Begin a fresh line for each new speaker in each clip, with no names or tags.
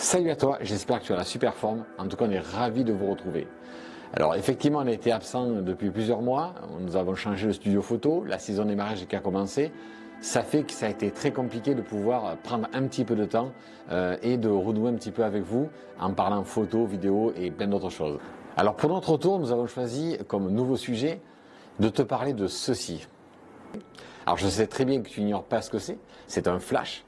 Salut à toi, j'espère que tu as la super forme. En tout cas, on est ravis de vous retrouver. Alors effectivement, on a été absent depuis plusieurs mois. Nous avons changé le studio photo. La saison des mariages qui a commencé. Ça fait que ça a été très compliqué de pouvoir prendre un petit peu de temps et de renouer un petit peu avec vous en parlant photo, vidéo et plein d'autres choses. Alors pour notre tour, nous avons choisi comme nouveau sujet de te parler de ceci. Alors je sais très bien que tu n'ignores pas ce que c'est. C'est un flash.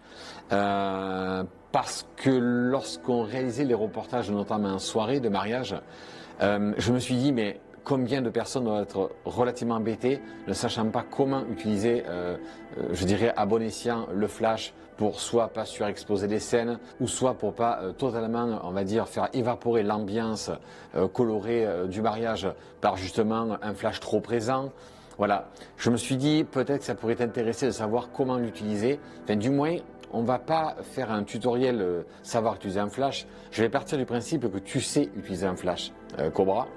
Parce que lorsqu'on réalisait les reportages, notamment en soirée de mariage, je me suis dit, mais combien de personnes doivent être relativement embêtées, ne sachant pas comment utiliser, je dirais à bon escient, le flash pour soit pas surexposer les scènes, ou soit pour pas totalement, on va dire, faire évaporer l'ambiance colorée du mariage par justement un flash trop présent. Voilà, je me suis dit, peut-être que ça pourrait t'intéresser de savoir comment l'utiliser, enfin du moins, on ne va pas faire un tutoriel savoir utiliser un flash. Je vais partir du principe que tu sais utiliser un flash Cobra.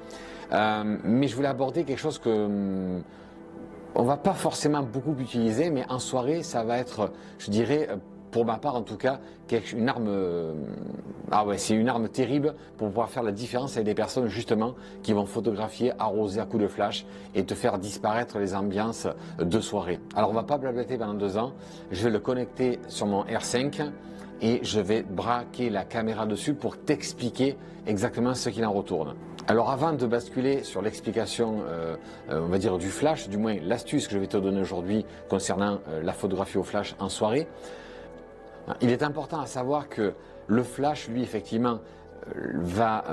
Mais je voulais aborder quelque chose que on va pas forcément beaucoup utiliser, mais en soirée, ça va être, je dirais, pour ma part en tout cas, une arme. C'est une arme terrible pour pouvoir faire la différence avec des personnes justement qui vont photographier, arroser à coups de flash et te faire disparaître les ambiances de soirée. Alors on va pas blablater pendant 2 ans. Je vais le connecter sur mon R5 et je vais braquer la caméra dessus pour t'expliquer exactement ce qu'il en retourne. Alors avant de basculer sur l'explication, on va dire du flash, du moins l'astuce que je vais te donner aujourd'hui concernant la photographie au flash en soirée, il est important à savoir que le flash, lui, effectivement, va,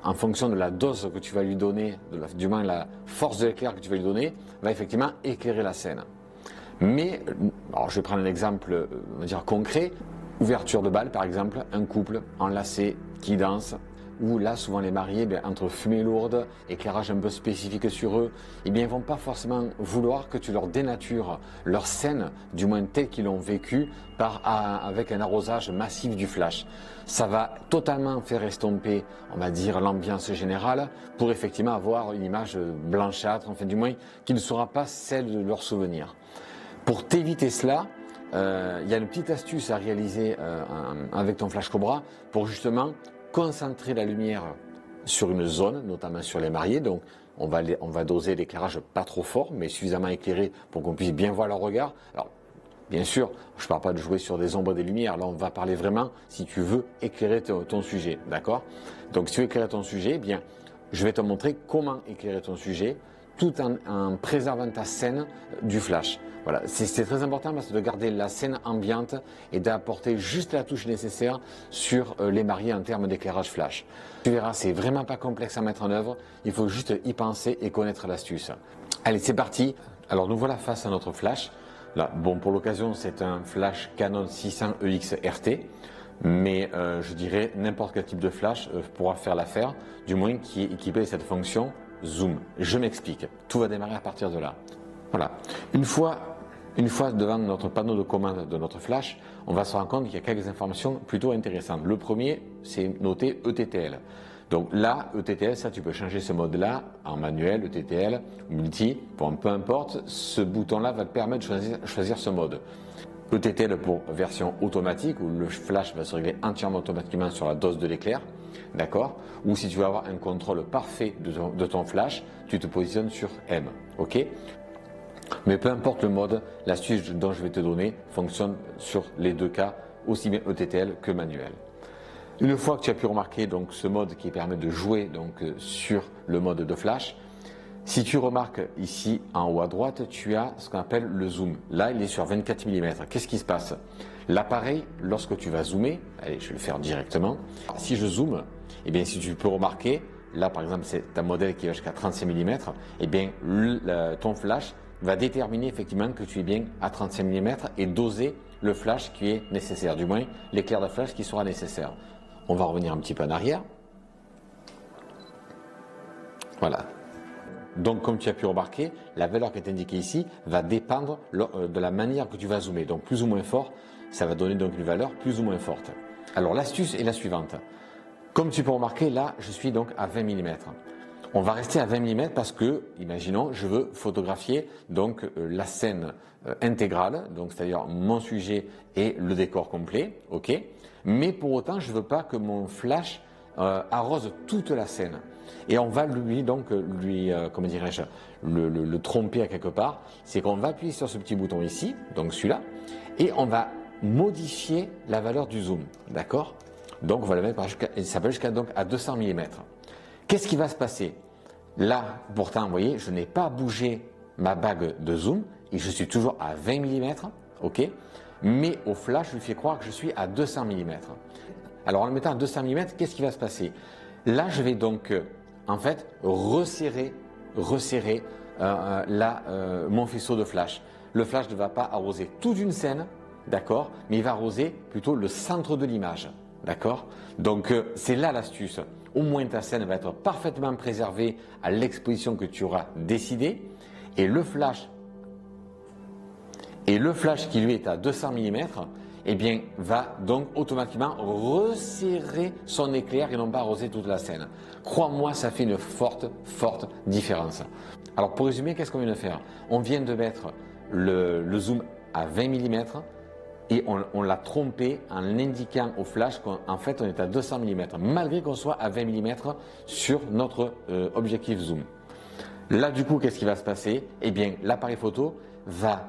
en fonction de la dose que tu vas lui donner, du moins la force de l'éclair que tu vas lui donner, va effectivement éclairer la scène. Mais, alors je vais prendre un exemple, on va dire concret, ouverture de bal par exemple, un couple enlacé qui danse, où là souvent les mariés, entre fumée lourde, éclairage un peu spécifique sur eux, ils ne vont pas forcément vouloir que tu leur dénatures leur scène, du moins telle qu'ils l'ont vécue, avec un arrosage massif du flash. Ça va totalement faire estomper, on va dire, l'ambiance générale pour effectivement avoir une image blanchâtre, enfin du moins qui ne sera pas celle de leur souvenir. Pour t'éviter cela, il y a une petite astuce à réaliser avec ton flash Cobra pour justement concentrer la lumière sur une zone, notamment sur les mariés. Donc on va doser l'éclairage pas trop fort, mais suffisamment éclairé pour qu'on puisse bien voir leur regard. Alors bien sûr, je ne parle pas de jouer sur des ombres et des lumières. Là, on va parler vraiment si tu veux éclairer ton sujet, d'accord? Donc si tu veux éclairer ton sujet, je vais te montrer comment éclairer ton sujet tout en préservant ta scène du flash. Voilà, c'est très important parce que de garder la scène ambiante et d'apporter juste la touche nécessaire sur les mariés en termes d'éclairage flash. Tu verras, c'est vraiment pas complexe à mettre en œuvre, il faut juste y penser et connaître l'astuce. Allez, c'est parti. Alors nous voilà face à notre flash. Là, bon, pour l'occasion, c'est un flash Canon 600 EX RT. Mais je dirais n'importe quel type de flash pourra faire l'affaire, du moins qui est équipé de cette fonction zoom. Je m'explique. Tout va démarrer à partir de là. Voilà. Une fois devant notre panneau de commande de notre flash, on va se rendre compte qu'il y a quelques informations plutôt intéressantes. Le premier, c'est noté ETTL. Donc là, ETTL, ça tu peux changer ce mode-là en manuel, ETTL, multi, bon, peu importe, ce bouton-là va te permettre de choisir ce mode. ETTL pour version automatique où le flash va se régler entièrement automatiquement sur la dose de l'éclair, d'accord? Ou si tu veux avoir un contrôle parfait de ton flash, tu te positionnes sur M, ok? Mais peu importe le mode, l'astuce dont je vais te donner fonctionne sur les deux cas, aussi bien ETTL que manuel. Une fois que tu as pu remarquer donc ce mode qui permet de jouer donc sur le mode de flash, si tu remarques ici en haut à droite, tu as ce qu'on appelle le zoom. Là, il est sur 24 mm. Qu'est-ce qui se passe? L'appareil, lorsque tu vas zoomer, allez, je vais le faire directement. Si je zoome, si tu peux remarquer, là par exemple, c'est un modèle qui va jusqu'à 35 mm, ton flash va déterminer effectivement que tu es bien à 35 mm et doser le flash qui est nécessaire, du moins l'éclair de flash qui sera nécessaire. On va revenir un petit peu en arrière. Voilà. Donc, comme tu as pu remarquer, la valeur qui est indiquée ici va dépendre de la manière que tu vas zoomer. Donc, plus ou moins fort, ça va donner donc une valeur plus ou moins forte. Alors, l'astuce est la suivante. Comme tu peux remarquer, là, je suis donc à 20 mm. On va rester à 20 mm parce que, imaginons, je veux photographier donc la scène intégrale, donc c'est-à-dire mon sujet et le décor complet, ok. Mais pour autant, je ne veux pas que mon flash arrose toute la scène. Et on va comment dirais-je, le tromper à quelque part. C'est qu'on va appuyer sur ce petit bouton ici, donc celui-là, et on va modifier la valeur du zoom, d'accord. Donc on va le mettre ça va jusqu'à donc à 200 mm. Qu'est-ce qui va se passer? Là, pourtant, vous voyez, je n'ai pas bougé ma bague de zoom et je suis toujours à 20 mm, ok. Mais au flash, je lui fais croire que je suis à 200 mm. Alors en le mettant à 200 mm, qu'est-ce qui va se passer? Là, je vais donc en fait resserrer mon faisceau de flash. Le flash ne va pas arroser toute une scène, d'accord, mais il va arroser plutôt le centre de l'image, d'accord. Donc c'est là l'astuce. Au moins ta scène va être parfaitement préservée à l'exposition que tu auras décidée, et le flash qui lui est à 200 mm, eh bien, va donc automatiquement resserrer son éclair et non pas arroser toute la scène. Crois-moi, ça fait une forte différence. Alors pour résumer, qu'est-ce qu'on vient de faire? On vient de mettre le zoom à 20 mm et on l'a trompé en indiquant au flash qu'en fait on est à 200 mm, malgré qu'on soit à 20 mm sur notre objectif zoom. Là du coup, qu'est-ce qui va se passer? Eh bien, l'appareil photo va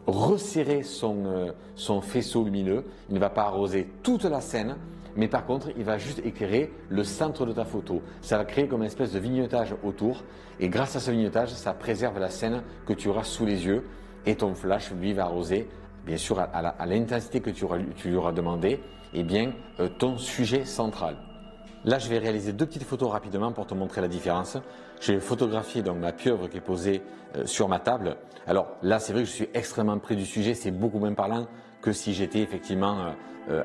resserrer son faisceau lumineux. Il ne va pas arroser toute la scène, mais par contre il va juste éclairer le centre de ta photo. Ça va créer comme une espèce de vignettage autour, et grâce à ce vignettage, ça préserve la scène que tu auras sous les yeux, et ton flash lui va arroser, bien sûr à l'intensité que tu lui auras demandé, eh bien ton sujet central. Là, je vais réaliser deux petites photos rapidement pour te montrer la différence. Je vais photographier donc ma pieuvre qui est posée sur ma table. Alors là, c'est vrai que je suis extrêmement près du sujet, c'est beaucoup moins parlant que si j'étais effectivement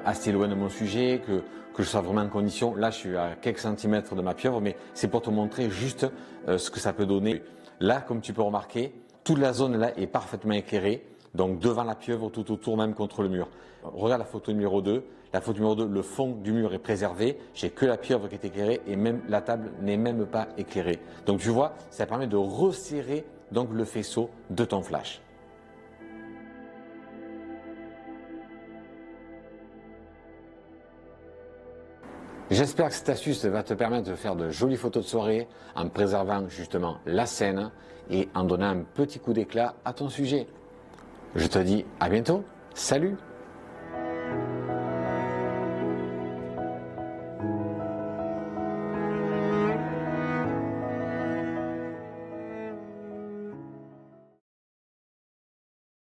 assez loin de mon sujet, que je sois vraiment en condition. Là, je suis à quelques centimètres de ma pieuvre, mais c'est pour te montrer juste ce que ça peut donner. Là, comme tu peux remarquer, toute la zone là est parfaitement éclairée. Donc devant la pieuvre, tout autour, même contre le mur. Regarde la photo numéro 2. La photo numéro 2, le fond du mur est préservé. J'ai que la pieuvre qui est éclairée et même la table n'est même pas éclairée. Donc tu vois, ça permet de resserrer donc le faisceau de ton flash. J'espère que cette astuce va te permettre de faire de jolies photos de soirée en préservant justement la scène et en donnant un petit coup d'éclat à ton sujet. Je te dis à bientôt. Salut!